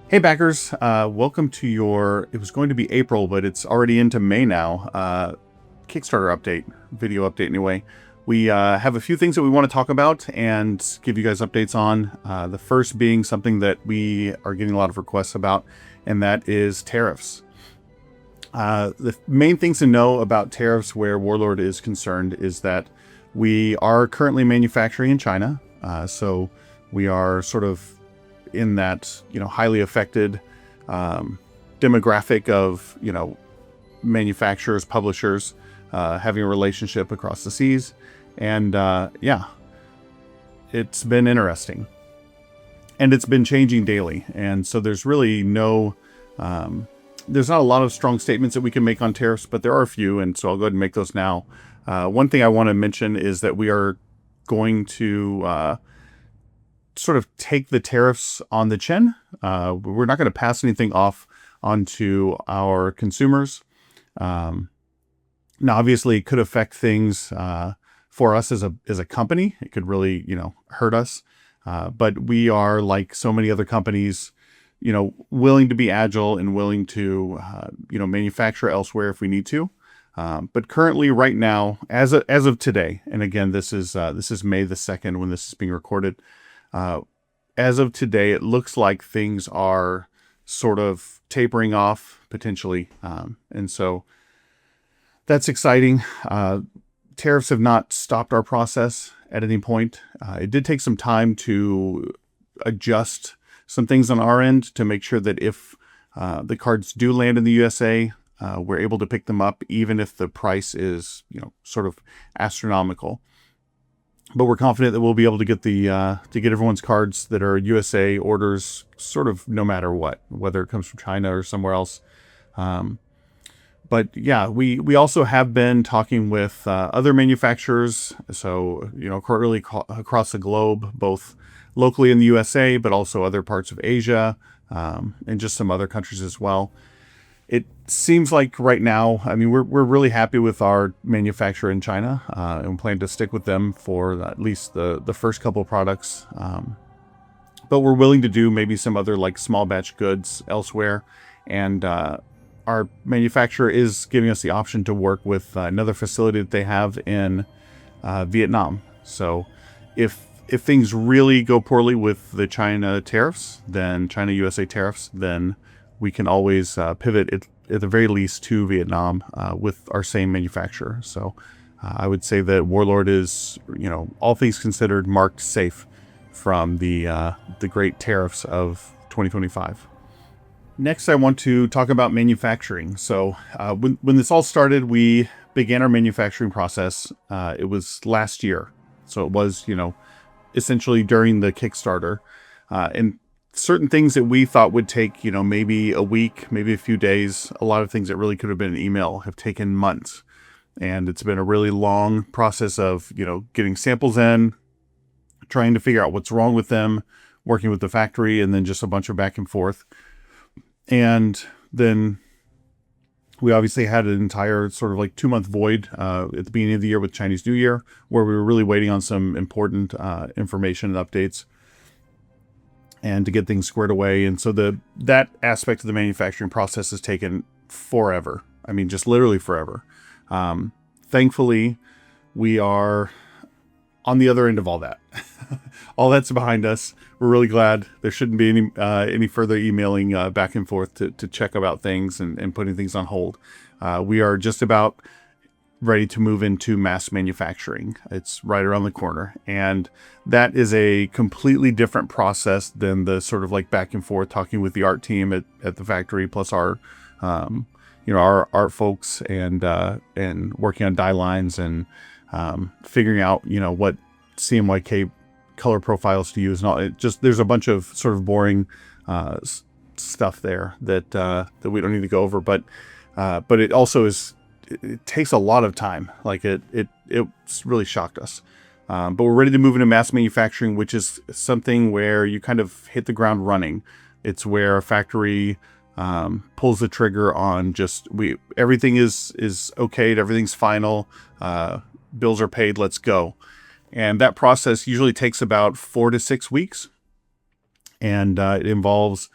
Hey backers, welcome to it was going to be April, but it's already into May now, Kickstarter update, video update anyway. We have a few things that we want to talk about and give you guys updates on. The first being something that we are getting a lot of requests about, and that is tariffs. The main things to know about tariffs where Warlord is concerned is that we are currently manufacturing in China, so we are sort of in that highly affected demographic of manufacturers, publishers, having a relationship across the seas, and yeah, it's been interesting, and it's been changing daily, and so there's really there's not a lot of strong statements that we can make on tariffs, but there are a few, and so I'll go ahead and make those now. One thing I want to mention is that we are going to sort of take the tariffs on the chin. We're not going to pass anything off onto our consumers. Now, obviously, it could affect things for us as a company. It could really, hurt us. But we are, like so many other companies, willing to be agile and willing to, manufacture elsewhere if we need to. But currently, right now, as of today, and again, this is May the 2nd when this is being recorded. As of today, it looks like things are sort of tapering off potentially. And so that's exciting. Tariffs have not stopped our process at any point. It did take some time to adjust some things on our end to make sure that if the cards do land in the USA, we're able to pick them up, even if the price is, sort of astronomical. But we're confident that we'll be able to get to get everyone's cards that are USA orders, sort of no matter what, whether it comes from China or somewhere else. But yeah, we also have been talking with other manufacturers, so really across the globe, both locally in the USA, but also other parts of Asia, and just some other countries as well. It seems like right now, we're really happy with our manufacturer in China, and plan to stick with them for at least the first couple of products. But we're willing to do maybe some other like small batch goods elsewhere. And our manufacturer is giving us the option to work with another facility that they have in Vietnam. So if things really go poorly with the China USA tariffs, then we can always pivot at the very least to Vietnam with our same manufacturer. So I would say that Warlord is, all things considered, marked safe from the great tariffs of 2025. Next, I want to talk about manufacturing. So when this all started, we began our manufacturing process. It was last year. So it was, essentially during the Kickstarter. And certain things that we thought would take, maybe a week, maybe a few days, a lot of things that really could have been an email have taken months. And it's been a really long process of, getting samples in, trying to figure out what's wrong with them, working with the factory, and then just a bunch of back and forth. And then we obviously had an entire sort of like 2-month void at the beginning of the year with Chinese New Year, where we were really waiting on some important information and updates, and to get things squared away. And so that aspect of the manufacturing process has taken forever. Just literally forever. Thankfully, we are on the other end of all that. All that's behind us. We're really glad. There shouldn't be any further emailing back and forth to check about things and putting things on hold. We are just about ready to move into mass manufacturing. It's right around the corner. And that is a completely different process than the sort of like back and forth talking with the art team at the factory, plus our art folks and working on die lines and figuring out, what CMYK color profiles to use. And all. There's a bunch of sort of boring stuff there that we don't need to go over. But it also is, it takes a lot of time. Like it's really shocked us. But we're ready to move into mass manufacturing, which is something where you kind of hit the ground running. It's where a factory pulls the trigger on everything is okayed, everything's final, bills are paid, let's go. And that process usually takes about 4 to 6 weeks. And it involves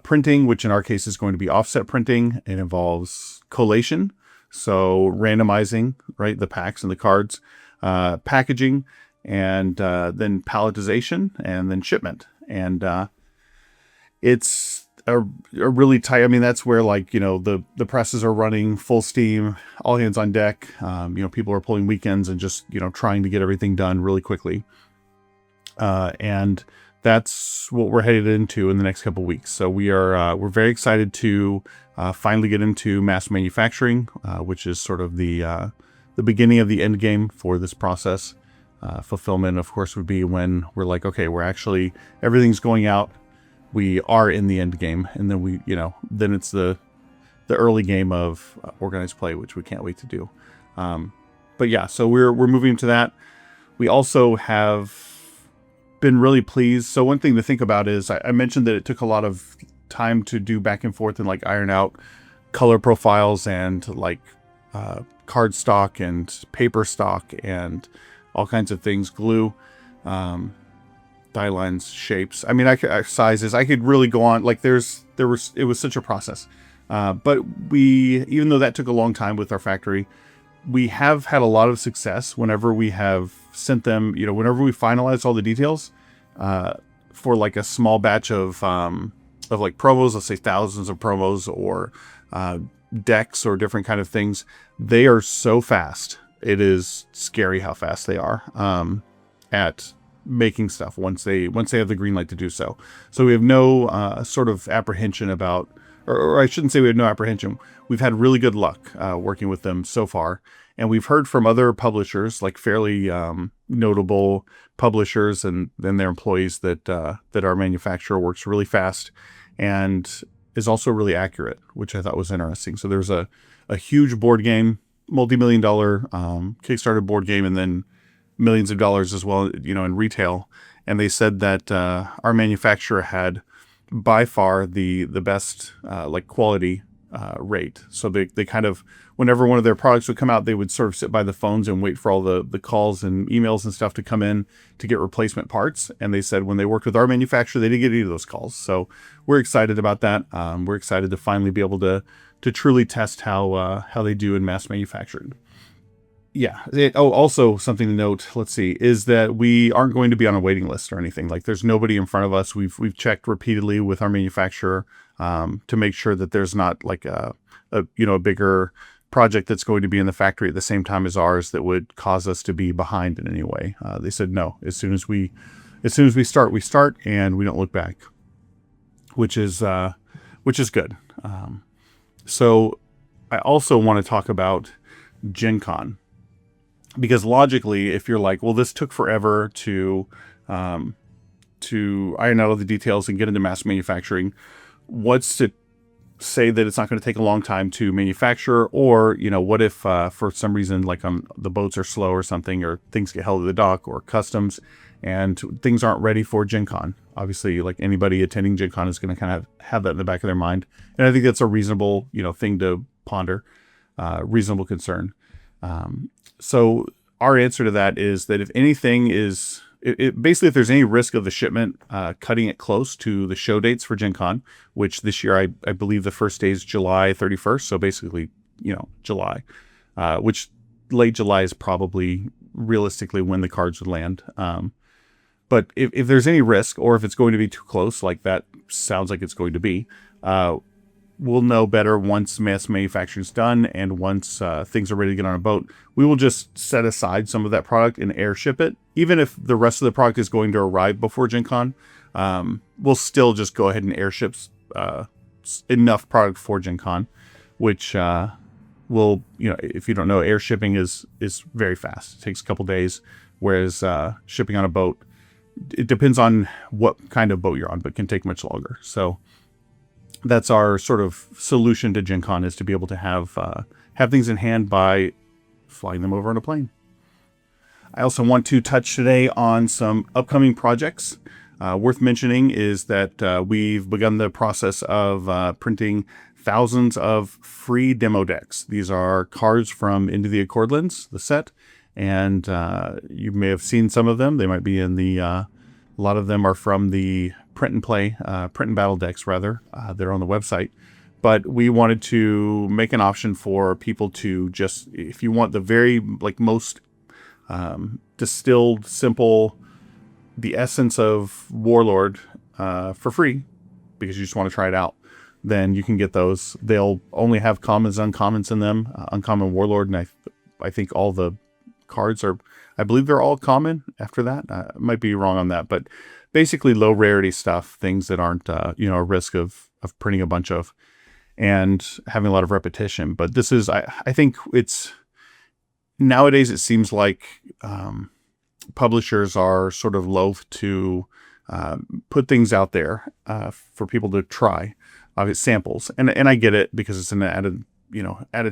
printing, which in our case is going to be offset printing. It involves collation, so randomizing, right, the packs and the cards, packaging, and then palletization, and then shipment. And it's a really tight, I mean, that's where, like, the presses are running full steam, all hands on deck. People are pulling weekends and just, trying to get everything done really quickly. And that's what we're headed into in the next couple of weeks. So we're very excited to finally get into mass manufacturing, which is sort of the beginning of the end game for this process. Fulfillment, of course, would be when we're like, okay, we're actually, everything's going out. We are in the end game, and then then it's the early game of organized play, which we can't wait to do. But yeah, so we're moving to that. We also have been really pleased. So one thing to think about is I mentioned that it took a lot of time to do back and forth and like iron out color profiles and like card stock and paper stock and all kinds of things, glue, die lines, shapes. I mean, sizes. I could really go on. Like it was such a process. But even though that took a long time with our factory, we have had a lot of success whenever we have sent them, whenever we finalize all the details, for like a small batch of like promos, let's say thousands of promos or, decks or different kind of things. They are so fast. It is scary how fast they are, at making stuff once they have the green light to do so. So we have no, sort of apprehension about, or I shouldn't say we have no apprehension. We've had really good luck working with them so far. And we've heard from other publishers, like fairly notable publishers and their employees, that our manufacturer works really fast and is also really accurate, which I thought was interesting. So there's a huge board game, multi-million-dollar Kickstarter board game, and then millions of dollars as well, in retail. And they said that our manufacturer had by far the best like quality rate. So they kind of, whenever one of their products would come out, they would sort of sit by the phones and wait for all the calls and emails and stuff to come in to get replacement parts. And they said when they worked with our manufacturer, they didn't get any of those calls. So we're excited about that. We're excited to finally be able to truly test how they do in mass manufacturing. Yeah. Also something to note, let's see, is that we aren't going to be on a waiting list or anything. Like there's nobody in front of us. We've checked repeatedly with our manufacturer to make sure that there's not like a bigger project that's going to be in the factory at the same time as ours that would cause us to be behind in any way. They said no. As soon as we start, and we don't look back, which is good. So I also want to talk about Gen Con. Because logically, if you're like, well, this took forever to iron out all the details and get into mass manufacturing, what's to say that it's not going to take a long time to manufacture? Or, what if for some reason, like the boats are slow or something, or things get held at the dock or customs and things aren't ready for Gen Con? Obviously, like anybody attending Gen Con is going to kind of have that in the back of their mind. And I think that's a reasonable, thing to ponder, reasonable concern. So our answer to that is that if anything is, basically if there's any risk of the shipment cutting it close to the show dates for Gen Con, which this year I believe the first day is July 31st. So basically, July, which late July is probably realistically when the cards would land. But if there's any risk, or if it's going to be too close, like that sounds like it's going to be, we'll know better once mass manufacturing is done and once things are ready to get on a boat. We will just set aside some of that product and airship it. Even if the rest of the product is going to arrive before Gen Con, we'll still just go ahead and airship enough product for Gen Con, which will, if you don't know, air shipping is very fast. It takes a couple days, whereas shipping on a boat, it depends on what kind of boat you're on, but can take much longer. So that's our sort of solution to Gen Con, is to be able to have things in hand by flying them over on a plane. I also want to touch today on some upcoming projects. Worth mentioning is that we've begun the process of printing thousands of free demo decks. These are cards from Into the Accordlands, the set, and you may have seen some of them. They might be in the, a lot of them are from the print and battle decks rather. They're on the website. But we wanted to make an option for people to just, if you want the very most distilled, simple, the essence of Warlord for free, because you just want to try it out, then you can get those. They'll only have commons, uncommons in them. Uncommon Warlord, and I think all the cards are, I believe they're all common after that. I might be wrong on that, but basically low rarity stuff, things that aren't a risk of printing a bunch of and having a lot of repetition. But this is, I think it's, nowadays it seems like publishers are sort of loath to put things out there for people to try, samples. And I get it, because it's an added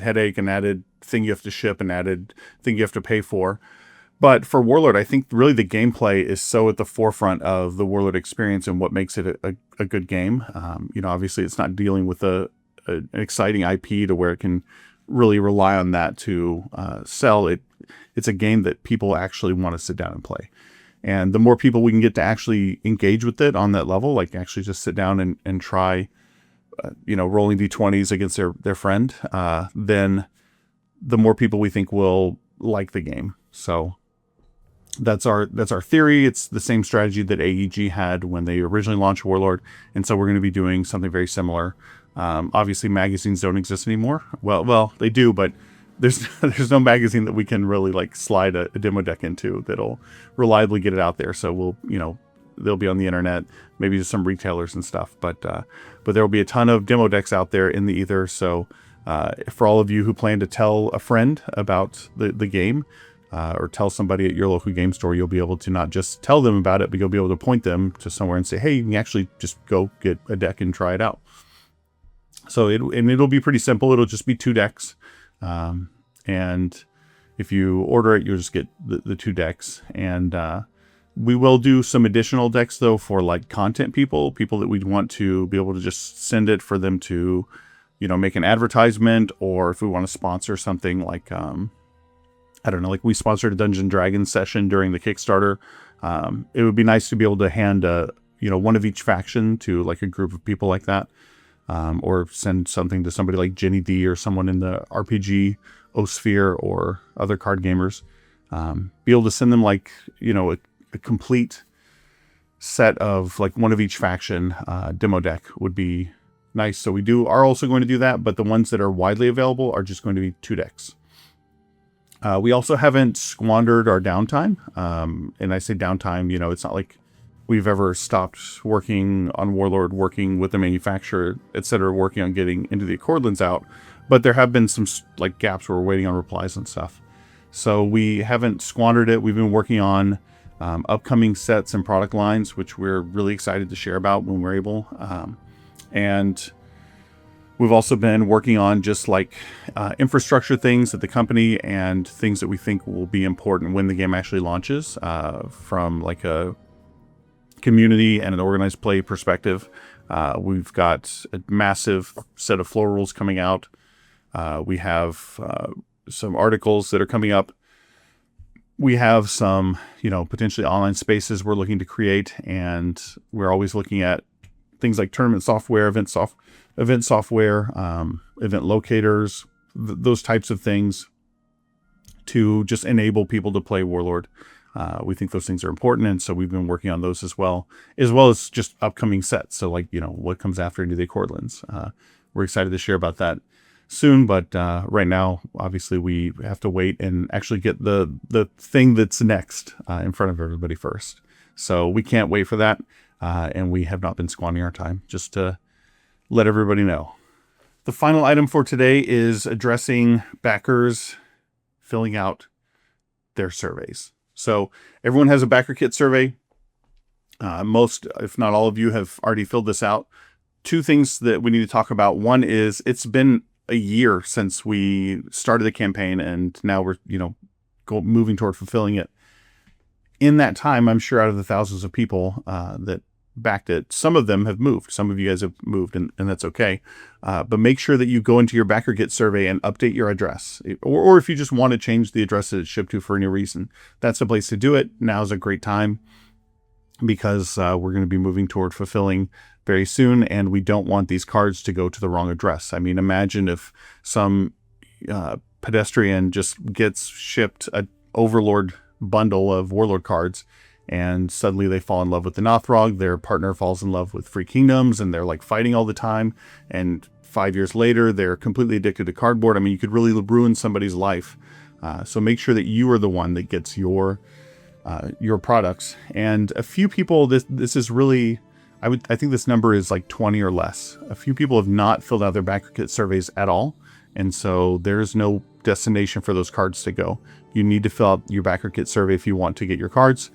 headache, and added thing you have to ship, and added thing you have to pay for. But for Warlord, I think really the gameplay is so at the forefront of the Warlord experience and what makes it a good game. Obviously it's not dealing with an exciting IP to where it can really rely on that to sell it. It's a game that people actually want to sit down and play. And the more people we can get to actually engage with it on that level, like actually just sit down and try, rolling D20s against their friend, then the more people we think will like the game. So that's our theory. It's the same strategy that AEG had when they originally launched Warlord. And so we're going to be doing something very similar. Obviously magazines don't exist anymore. Well, they do, but there's no magazine that we can really slide a demo deck into that'll reliably get it out there. So they'll be on the internet, maybe just some retailers and stuff, but there will be a ton of demo decks out there in the ether. So for all of you who plan to tell a friend about the game, or tell somebody at your local game store, you'll be able to not just tell them about it, but you'll be able to point them to somewhere and say, hey, you can actually just go get a deck and try it out. So it'll be pretty simple. It'll just be 2 decks. And if you order it, you'll just get the 2 decks. And we will do some additional decks though for content people that we'd want to be able to just send it for them to, make an advertisement, or if we want to sponsor something I don't know, we sponsored a Dungeons & Dragons session during the Kickstarter. It would be nice to be able to hand one of each faction to a group of people like that. Or send something to somebody like Jenny D or someone in the RPG Osphere or other card gamers. Be able to send them a complete set of one of each faction demo deck would be nice. So we are also going to do that, but the ones that are widely available are just going to be 2 decks. We also haven't squandered our downtime. And I say downtime, it's not like we've ever stopped working on Warlord, working with the manufacturer, etc., working on getting into the Accordlands out. But there have been some gaps where we're waiting on replies and stuff. So we haven't squandered it. We've been working on upcoming sets and product lines, which we're really excited to share about when we're able. And we've also been working on just infrastructure things at the company and things that we think will be important when the game actually launches, from a community and an organized play perspective. We've got a massive set of floor rules coming out. We have some articles that are coming up. We have some, potentially online spaces we're looking to create, and we're always looking at things like tournament software, event software, event locators, those types of things to just enable people to play Warlord. We think those things are important, and so we've been working on those as well as just upcoming sets. So what comes after Into the Accordlands. We're excited to share about that soon, but right now, obviously, we have to wait and actually get the thing that's next in front of everybody first. So we can't wait for that, and we have not been squandering our time, just to let everybody know. The final item for today is addressing backers filling out their surveys. So everyone has a BackerKit survey. Most, if not all of you, have already filled this out. 2 things that we need to talk about. One is it's been a year since we started the campaign, and now we're, moving toward fulfilling it. In that time, I'm sure out of the thousands of people that backed it, some of them have moved. Some of you guys have moved, and that's okay. But make sure that you go into your BackerKit survey and update your address. Or if you just want to change the address that it's shipped to for any reason, that's the place to do it. Now's a great time. because we're going to be moving toward fulfilling very soon, and we don't want these cards to go to the wrong address. I mean, imagine if some pedestrian just gets shipped a Overlord bundle of Warlord cards, and suddenly they fall in love with the Nothrog, their partner falls in love with Free Kingdoms, and they're like fighting all the time, and 5 years later they're completely addicted to cardboard. I mean, you could really ruin somebody's life. So make sure that you are the one that gets your products. And a few people, this is really, I think this number is like 20 or less. A few people have not filled out their BackerKit surveys at all, and so there's no destination for those cards to go. You need to fill out your BackerKit survey if you want to get your cards.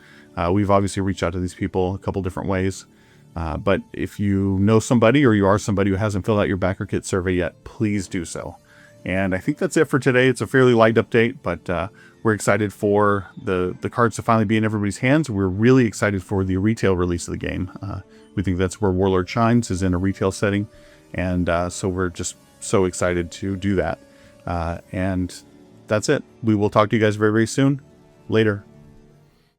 We've obviously reached out to these people a couple different ways, but if you know somebody, or you are somebody who hasn't filled out your BackerKit survey yet, please do so. And I think that's it for today. It's a fairly light update, but we're excited for the cards to finally be in everybody's hands. We're really excited for the retail release of the game. We think that's where Warlord shines, is in a retail setting. And so we're just so excited to do that. And that's it. We will talk to you guys very, very soon. Later.